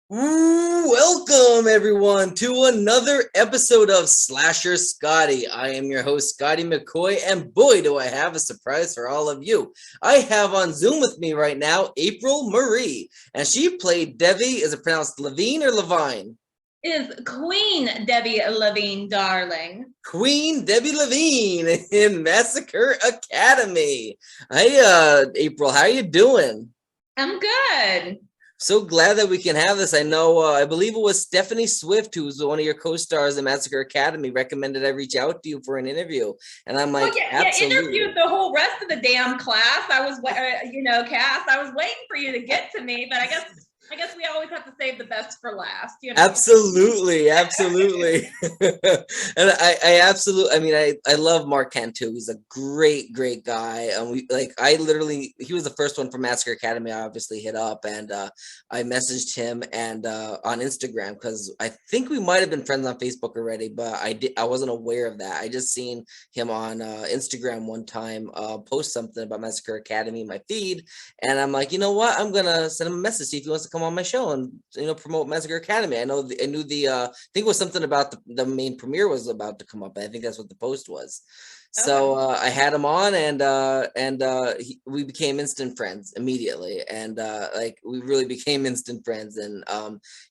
Welcome everyone to another episode of Slasher Scotty. I am your host Scotty McCoy, and boy do I have a surprise for all of you. I have on Zoom with me right now April Marie, and she played Debbie. Is it pronounced Levine or Levine? Is Queen Debbie Levine, darling. Queen Debbie Levine in Massacre Academy. Hey, April, how you doing? I'm good. So glad that we can have this. I know, I believe it was Stephanie Swift, who's one of your co-stars in Massacre Academy, recommended I reach out to you for an interview. And I'm Well, like, yeah, interviewed absolutely. the whole rest of the damn class. I was, cast. I was waiting for you to get to me, but I guess we always have to save the best for last. Absolutely, absolutely. And I absolutely, I mean, I love Mark Cantu. He's a great guy. And he was the first one from Massacre Academy. I obviously hit up, and I messaged him and on Instagram, because I think we might have been friends on Facebook already, but I wasn't aware of that. I just seen him on Instagram one time post something about Massacre Academy in my feed, and I'm like, you know what? I'm gonna send him a message, see if he wants to come on my show and promote Massacre Academy. I knew I think it was something about the main premiere was about to come up. I think that's what the post was. So Okay. I had him on, and we became instant friends immediately, and like we really became instant friends, and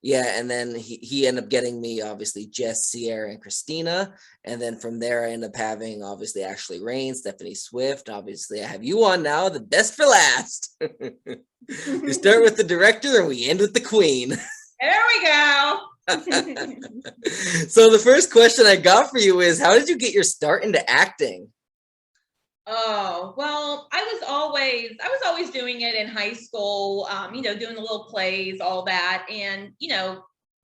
yeah, and then he ended up getting me obviously Jess, Sierra, and Christina, and then from there I ended up having obviously Ashley Rain, Stephanie Swift. Obviously, I have you on now, the best for last. We start with the director and we end with the queen. There we go. So the first question I got for you is, how did you get your start into acting? Oh, well, I was always doing it in high school, doing the little plays, all that, and,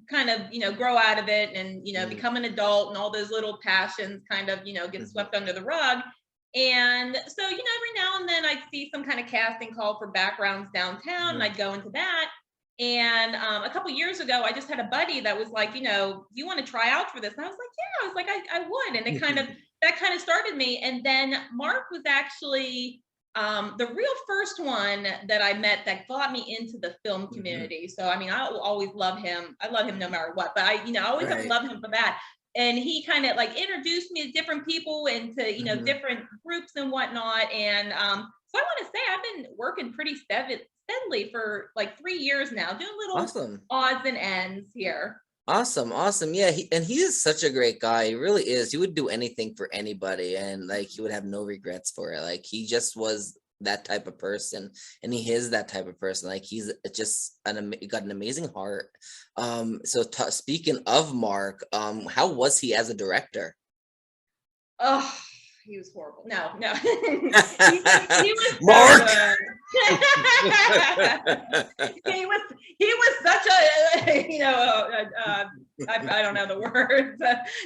kind of, grow out of it and, Mm, become an adult and all those little passions kind of, get mhm, swept under the rug. And so, every now and then I'd see some kind of casting call for backgrounds downtown and mhm, I'd go into that. And a couple years ago, I just had a buddy that was like, do you want to try out for this? And I was like, yeah, I was like, I would. And that kind of started me. And then Mark was actually the real first one that I met that got me into the film mhm. community. So, I mean, I will always love him. I love him no matter what, but I always have Right. loved him for that. And he kind of like introduced me to different people and to, Mhm. different groups and whatnot. And so I want to say I've been working pretty steadily for like 3 years now, doing little Awesome. odds and ends here. Awesome. Awesome. Yeah, he is such a great guy. He really is. He would do anything for anybody, and like he would have no regrets for it. Like he just was that type of person, and he is that type of person. Like he's just he got an amazing heart. So speaking of Mark, how was he as a director? Oh, he was horrible. No, no. He was so Mark. good. he was such a I don't know the words.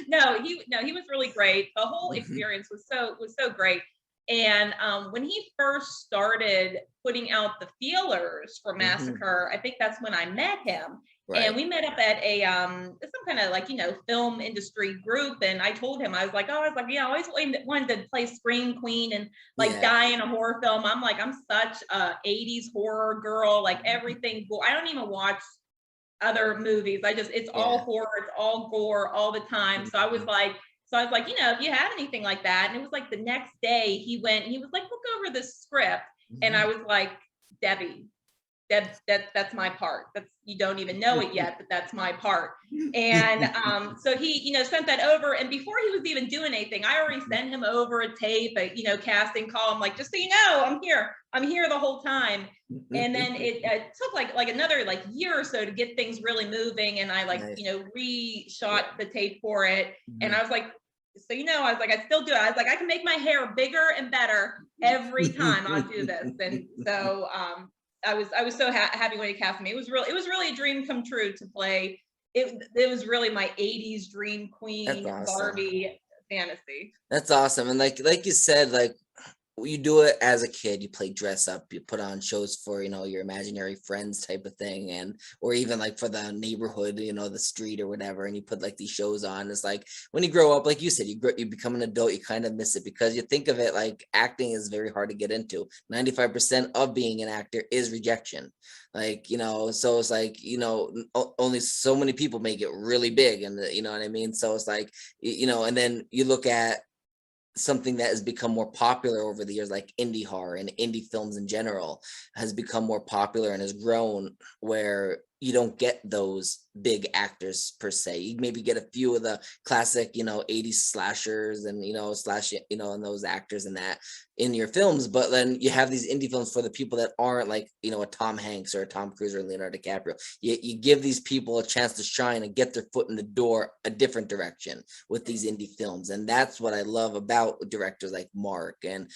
No, he was really great. The whole experience was so great. And when he first started putting out the feelers for Mhm. Massacre, I think that's when I met him. And Right. we met up at a some kind of like film industry group. And I told him, I was like, yeah, I always wanted to play Scream Queen and like Yeah. die in a horror film. I'm like, I'm such a 80s horror girl, like everything. I don't even watch other movies. It's all Yeah. horror, it's all gore all the time. Mhm. So I was like, if you have anything like that. And it was like the next day he went and he was like, look over the script. And I Mhm. was like, Debbie, that's my part. That's, you don't even know it yet, but that's my part. And so he, sent that over. And before he was even doing anything, I already sent him over a tape, a casting call. I'm like, just so you know, I'm here. I'm here the whole time. And then it took like another like year or so to get things really moving. And I like, Nice. re-shot the tape for it. And Mhm. I was like, so I was like, I still do it. I was like, I can make my hair bigger and better every time I do this. And so I was so happy when he cast me. It was really a dream come true to play. It was really my 80s dream That's queen awesome. Barbie fantasy. That's awesome. And like you said, like you do it as a kid, you play dress up, you put on shows for, your imaginary friends type of thing, and or even like for the neighborhood, the street or whatever, and you put like these shows on. It's like when you grow up, like you said, you become an adult, you kind of miss it because you think of it like acting is very hard to get into. 95% of being an actor is rejection. Like, so it's like, only so many people make it really big, and you know what I mean? So it's like, and then you look at something that has become more popular over the years, like indie horror and indie films in general, has become more popular and has grown, where you don't get those big actors per se. You maybe get a few of the classic, 80s slashers and, and those actors and that in your films. But then you have these indie films for the people that aren't like, a Tom Hanks or a Tom Cruise or Leonardo DiCaprio. You give these people a chance to shine and get their foot in the door a different direction with these indie films. And that's what I love about directors like Mark and,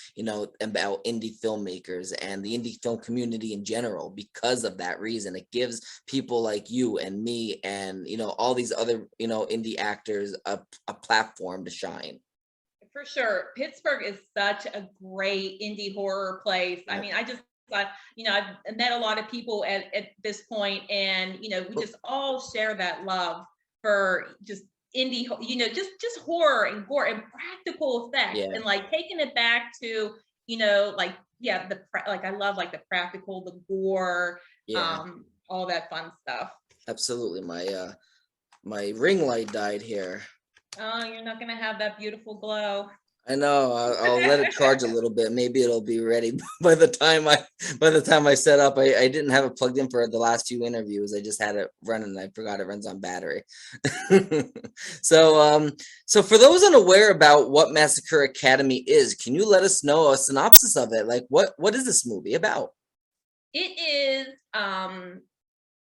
about indie filmmakers and the indie film community in general. Because of that reason, it gives people like you and me and all these other indie actors a platform to shine. For sure. Pittsburgh is such a great indie horror place. Yeah. I mean, I just thought, I've met a lot of people at this point, and we just all share that love for just indie, just horror and gore and practical effects, and like taking it back to, like, yeah, like I love like the practical, the gore, all that fun stuff. Absolutely. My ring light died here. Oh, you're not gonna have that beautiful glow. I know. I'll let it charge a little bit. Maybe it'll be ready by the time I set up. I didn't have it plugged in for the last few interviews. I just had it running. I forgot it runs on battery. So for those unaware about what Massacre Academy is, can you let us know a synopsis of it? Like what is this movie about? It is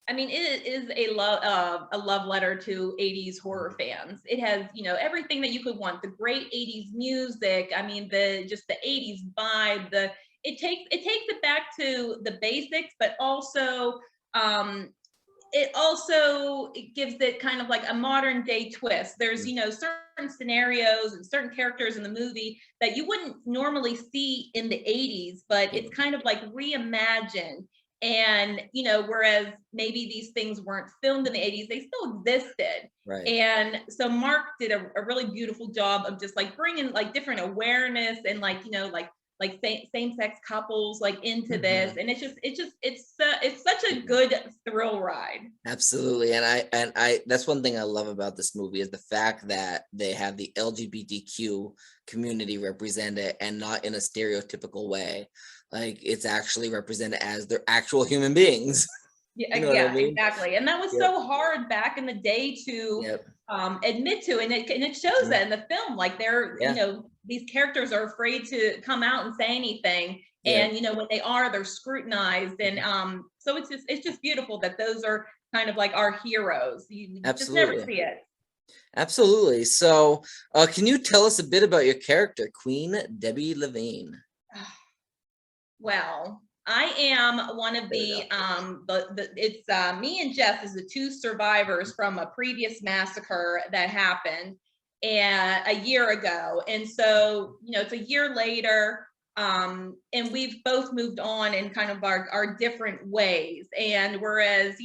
I mean, it is a love letter to 80s horror fans. It has, everything that you could want. The great 80s music. I mean, the 80s vibe. It takes it back to the basics, but also it gives it kind of like a modern day twist. There's, certain scenarios and certain characters in the movie that you wouldn't normally see in the 80s, but it's kind of like reimagined. And, whereas maybe these things weren't filmed in the 80s, they still existed. Right. And so Mark did a really beautiful job of just like bringing like different awareness and like, like same-sex couples like into this. And it's such a good thrill ride. Absolutely. And I that's one thing I love about this movie is the fact that they have the LGBTQ community represented, and not in a stereotypical way. Like it's actually represented as they're actual human beings. Yeah, You know what I mean? exactly. And that was so hard back in the day to admit to, and it shows that in the film. Like they're, these characters are afraid to come out and say anything, and when they are, they're scrutinized, and so it's just beautiful that those are kind of like our heroes. You just never see it. Absolutely. So, can you tell us a bit about your character, Queen Debbie Levine? Well, I am one of it's me and Jess is the two survivors from a previous massacre that happened a year ago. And so, it's a year later, and we've both moved on in kind of our different ways. And whereas,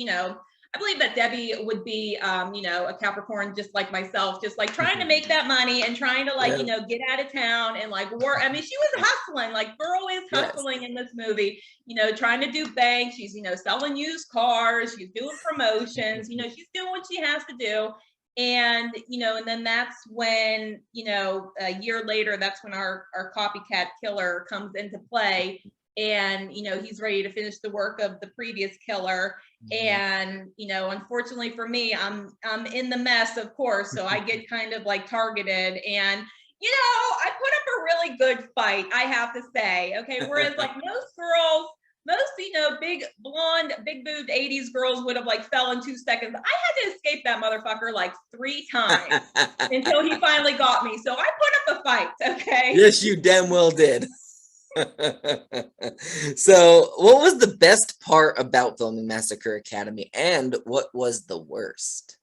I believe that Debbie would be, a Capricorn just like myself, just like trying to make that money and trying to like, get out of town and like work. I mean, she was hustling, like girl is hustling in this movie, trying to do bank. She's, selling used cars. She's doing promotions, she's doing what she has to do. And, and then that's when, a year later, that's when our copycat killer comes into play. And, he's ready to finish the work of the previous killer. And, unfortunately for me, I'm in the mess, of course. So I get kind of like targeted, and, I put up a really good fight, I have to say. Okay. Whereas like most girls, big blonde, big boobed 80s girls would have like fell in 2 seconds. I had to escape that motherfucker like 3 times until he finally got me. So I put up a fight. Okay. Yes, you damn well did. So, what was the best part about filming Massacre Academy, and what was the worst?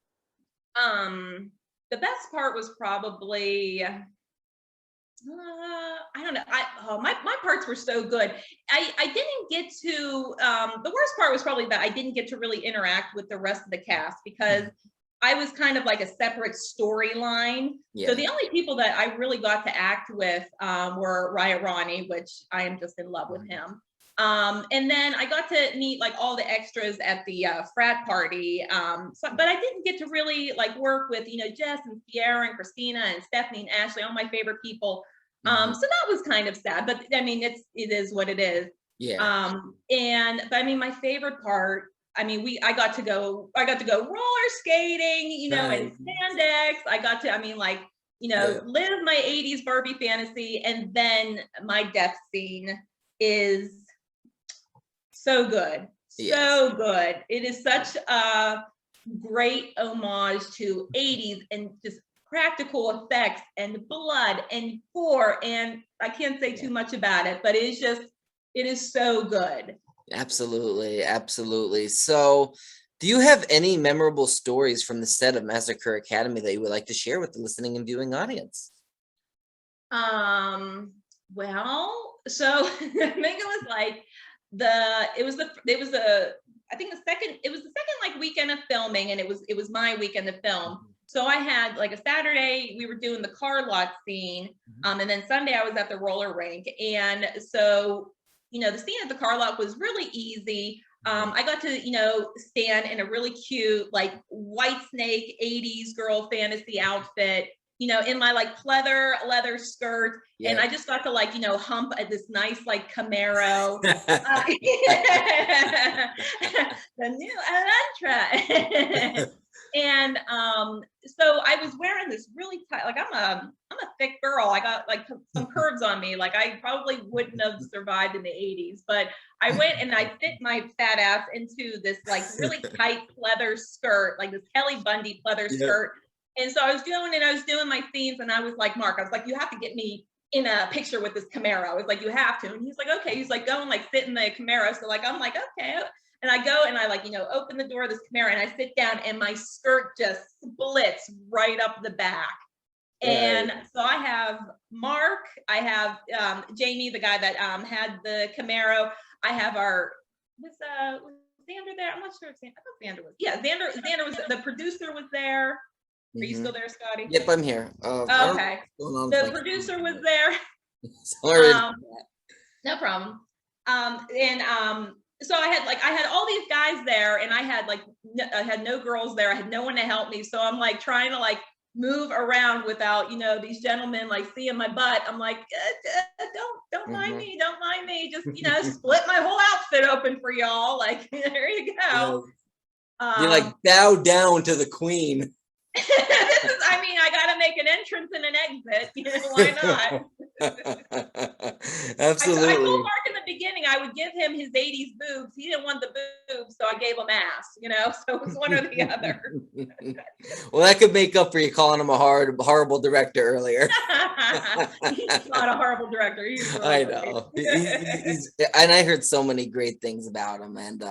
The best part was probably I don't know. My parts were so good. I didn't get to the worst part was probably that I didn't get to really interact with the rest of the cast because I was kind of like a separate storyline. So Yeah. the only people that I really got to act with were Raya Ronnie, which I am just in love with him. And then I got to meet like all the extras at the frat party. But I didn't get to really like work with, Jess and Sierra and Christina and Stephanie and Ashley, all my favorite people. So that was kind of sad, but I mean, it is what it is. Yeah. But I mean, my favorite part, I mean, I got to go roller skating, and spandex. I got to, I mean, like, live my 80s Barbie fantasy. And then my death scene is so good. Yes. So good. It is such a great homage to 80s and just practical effects and blood and gore. And I can't say too much about it, but it is so good. Absolutely. Absolutely. So, do you have any memorable stories from the set of Massacre Academy that you would like to share with the listening and viewing audience? Well, so I think it was like it was the second like weekend of filming, and it was my weekend of film. So I had like a Saturday, we were doing the car lot scene, and then Sunday I was at the roller rink. And so, the scene at the car lot was really easy. I got to, stand in a really cute, like white snake 80s girl fantasy outfit, in my like pleather leather skirt. And I just got to like, hump at this nice like Camaro. The new Elantra. And so I was wearing this really tight, like I'm a thick girl. I got like some curves on me. Like I probably wouldn't have survived in the 80s, but I went and I fit my fat ass into this like really tight pleather skirt, like this Kelly Bundy pleather skirt. And so I was doing my scenes, and I was like, Mark, I was like, you have to get me in a picture with this Camaro. I was like, you have to. And he's like, okay. He's like, go and like sit in the Camaro. So like, I'm like, okay. And I go and I like, open the door of this Camaro and I sit down, and my skirt just splits right up the back. And so I have Mark, I have Jamie, the guy that had the Camaro. I have was Xander there? I'm not sure if I thought Xander was. Yeah, Xander was, the producer was there. Are you still there, Scotty? Yep, I'm here. Okay. The producer was there. Sorry. No problem. So I had all these guys there, and I had no girls there. I had no one to help me. So I'm like trying to like move around without, these gentlemen like seeing my butt. I'm like, don't mind me. Don't mind me. Just, split my whole outfit open for y'all. Like, there you go. You're like, bow down to the queen. I gotta make an entrance and an exit. Why not? Absolutely. I told Mark in the beginning I would give him his 80s boobs. He didn't want the boobs, so I gave him ass. So it was one or the other. Well, that could make up for you calling him a horrible director earlier. He's not a horrible director. I know. And I heard so many great things about him, and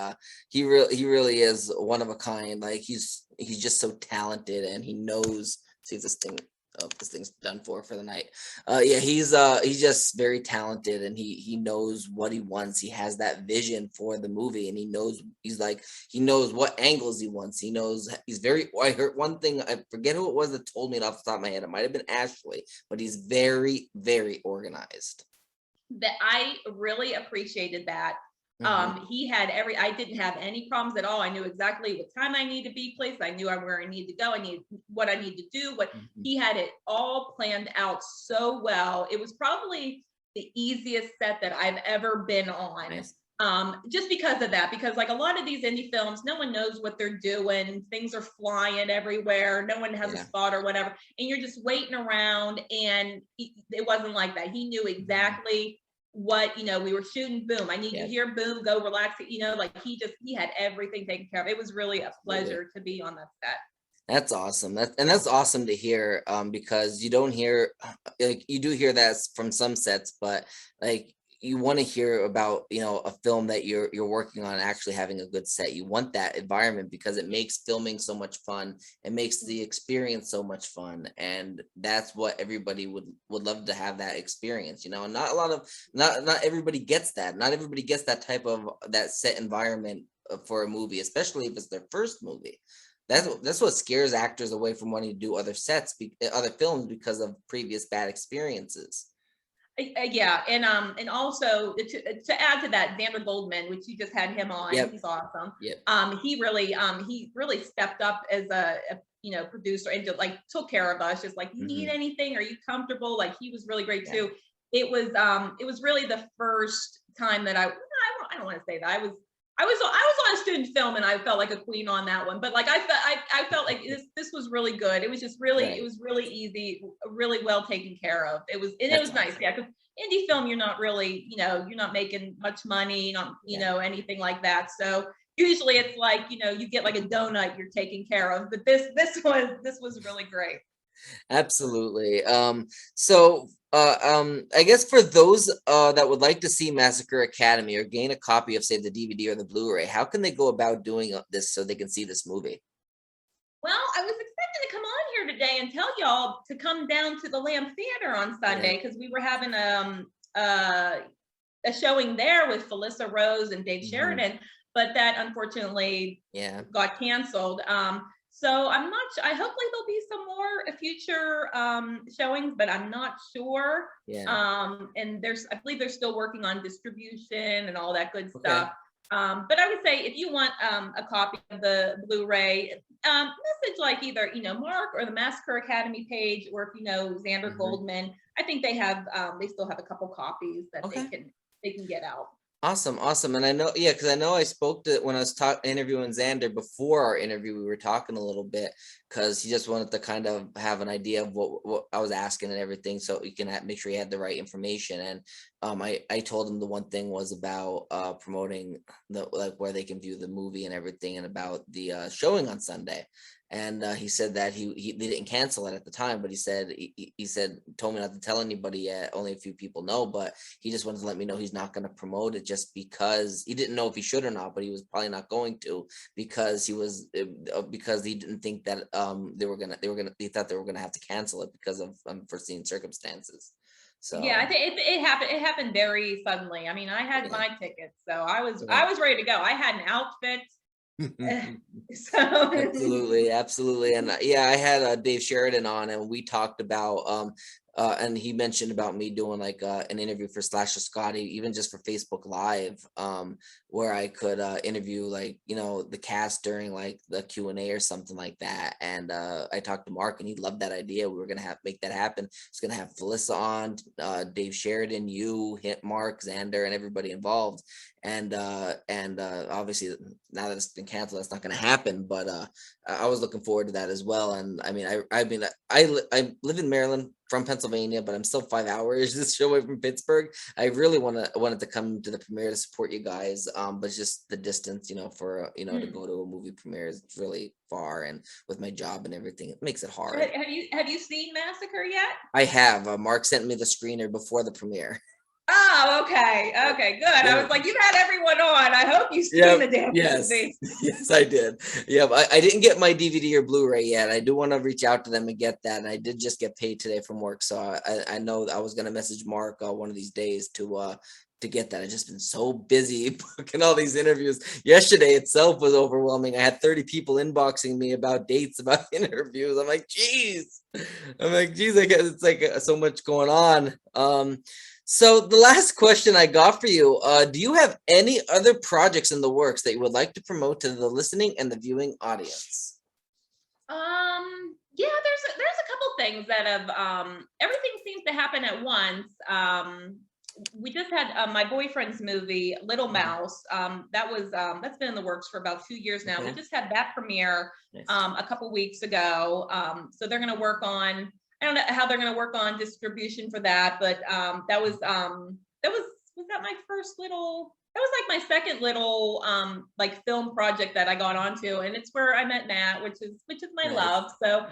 he really is one of a kind. Like he's just so talented, and he knows. See if this thing's done for the night. He's just very talented, and he knows what he wants. He has that vision for the movie, and he knows what angles he wants. He knows I heard one thing, I forget who it was that told me it off the top of my head. It might have been Ashley, but he's very, very organized. That I really appreciated that. I didn't have any problems at all. I knew exactly what time I need to be placed. I knew where I need to go. I knew what I need to do. He had it all planned out so well. It was probably the easiest set that I've ever been on. Nice. Just because of that, because like a lot of these indie films, no one knows what they're doing. Things are flying everywhere. No one has a spot or whatever. And you're just waiting around, and it wasn't like that. He knew exactly what, we were shooting, boom, I need you here, boom, go relax. Like he had everything taken care of. It was really a pleasure to be on that set. That's awesome. That's awesome to hear, because you don't hear, like, you do hear that from some sets, but like you want to hear about, a film that you're working on actually having a good set. You want that environment because it makes filming so much fun. It makes the experience so much fun, and that's what everybody would love to have that experience. And not a lot of not everybody gets that. Not everybody gets that type of that set environment for a movie, especially if it's their first movie. That's what scares actors away from wanting to do other sets, other films, because of previous bad experiences. Yeah, and also to add to that, Xander Goldman, which you just had him on, Yep. he's awesome. Yep. He really stepped up as a producer, and just like took care of us. Just like, you need anything? Are you comfortable? Like, he was really great too. It was really the first time that I don't want to say that I was on a student film, and I felt like a queen on that one. But like, I felt like this was really good. It was just really Right. It was really easy, really well taken care of. It was That's nice, awesome. yeah. Because indie film, you're not really, you're not making much money, not anything like that. So usually it's like, you get like a donut, you're taken care of. But this was really great. Absolutely. I guess for those that would like to see Massacre Academy or gain a copy of, say, the DVD or the Blu-ray, how can they go about doing this so they can see this movie? Well, I was expecting to come on here today and tell y'all to come down to the Lamp Theater on Sunday, because we were having a showing there with Felissa Rose and Dave Sheridan, but that unfortunately got canceled. So I'm not sure. Hopefully there'll be some more future showings, but I'm not sure. And I believe they're still working on distribution and all that good stuff. But I would say, if you want a copy of the Blu-ray, message like either Mark or the Massacre Academy page, or if Xander Goldman. I think they still have a couple copies that they can get out. Awesome. And I know, because I know I spoke to, when I was interviewing Xander before our interview, we were talking a little bit, because he just wanted to kind of have an idea of what I was asking and everything, so he can make sure he had the right information. And I told him the one thing was about promoting where they can view the movie and everything, and about the showing on Sunday. And he said that they didn't cancel it at the time, but he said told me not to tell anybody yet. Only a few people know, but he just wanted to let me know he's not going to promote it, just because he didn't know if he should or not, but he was probably not going to, because because he didn't think that he thought they were gonna have to cancel it because of unforeseen circumstances. So yeah, I think it happened. It happened very suddenly. I mean, I had my tickets, so I was ready to go. I had an outfit. So absolutely. And I had Dave Sheridan on, and we talked about and he mentioned about me doing like an interview for Scotty, even just for Facebook Live, where I could interview the cast during like the Q&A or something like that. And I talked to Mark, and he loved that idea. We were gonna make that happen. It's gonna have Felissa on, Dave Sheridan, Mark, Xander, and everybody involved. And obviously now that it's been canceled, that's not going to happen, but I was looking forward to that as well. And I mean, I live in Maryland from Pennsylvania, but I'm still 5 hours this show away from Pittsburgh. I really wanted to come to the premiere to support you guys, but it's just the distance, to go to a movie premiere is really far, and with my job and everything, it makes it hard. Have you seen Massacre yet? I have. Mark sent me the screener before the premiere. Oh, okay, good. I was like, you've had everyone on. I hope you've seen the damn movie. Yes, I did. I didn't get my DVD or Blu-ray yet. I do want to reach out to them and get that. And I did just get paid today from work, so I know I was gonna message Mark one of these days to get that. I've just been so busy booking all these interviews. Yesterday itself was overwhelming. I had 30 people inboxing me about dates, about interviews. I'm like, geez, I guess it's like so much going on. So the last question I got for you, do you have any other projects in the works that you would like to promote to the listening and the viewing audience? Yeah, there's a couple things that have everything seems to happen at once. We just had my boyfriend's movie Little Mouse. That's been in the works for about 2 years now. We just had that premiere a couple weeks ago. So they're going to work on, I don't know how they're going to work on distribution for that, but that was that my first little, that was like my second little like film project that I got onto, and it's where I met Nat, which is my love. So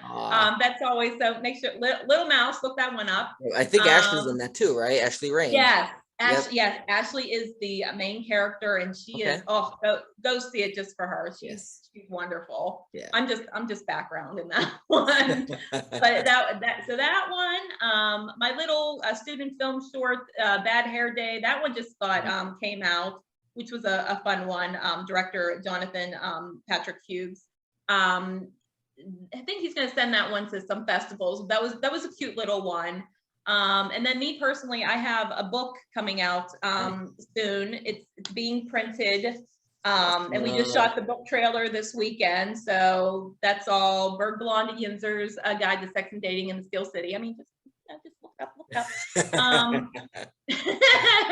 that's always, so make sure Little Mouse, look that one up. I think Ashley's in that too, right? Ashley Rain. Yes. Ashley, yes, Ashley is the main character, and she is, go see it just for her. She's wonderful. Yeah. I'm just background in that one. But that one, my little student film short, Bad Hair Day, that one just came out, which was a fun one. Director Jonathan Patrick Hughes. I think he's going to send that one to some festivals. That was a cute little one. And then me personally, I have a book coming out soon. It's being printed. And we just shot the book trailer this weekend. So that's all Berg Blonde Yinzer's Guide to Sex and Dating in the Steel City. I mean, just look up.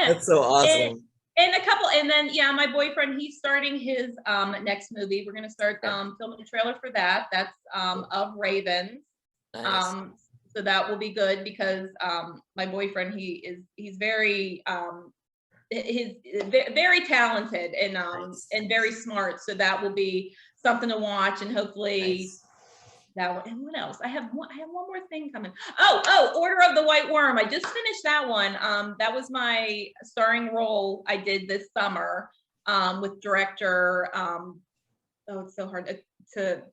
That's so awesome. And then my boyfriend, he's starting his next movie. We're gonna start filming a trailer for that. That's of Ravens. Nice. So that will be good because my boyfriend, he's very very talented and very smart. So that will be something to watch, and hopefully that one. And what else? I have one more thing coming. Order of the White Worm. I just finished that one. That was my starring role I did this summer with director. It's so hard to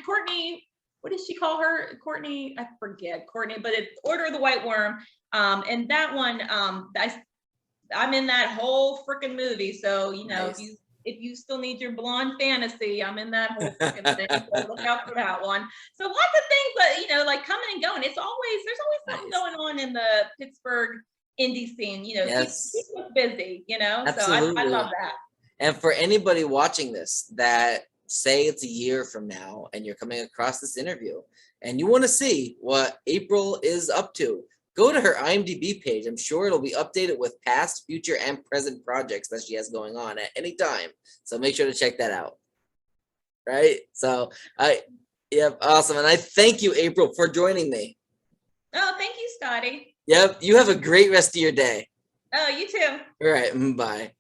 Courtney. What does she call her? Courtney, I forget Courtney, but it's Order of the White Worm. And that one, I'm in that whole freaking movie. So, nice. if you still need your blonde fantasy, I'm in that whole freaking thing. So look out for that one. So lots of things, but like coming and going. There's always something going on in the Pittsburgh indie scene. Keep us busy. Absolutely. So I love that. And for anybody watching this that say it's a year from now and you're coming across this interview and you want to see what April is up to, go to her IMDb page. I'm sure it'll be updated with past, future, and present projects that she has going on at any time. So make sure to check that out. Right? So awesome. And I thank you, April, for joining me. Oh, thank you, Scotty. Yep. You have a great rest of your day. Oh, you too. All right. Bye.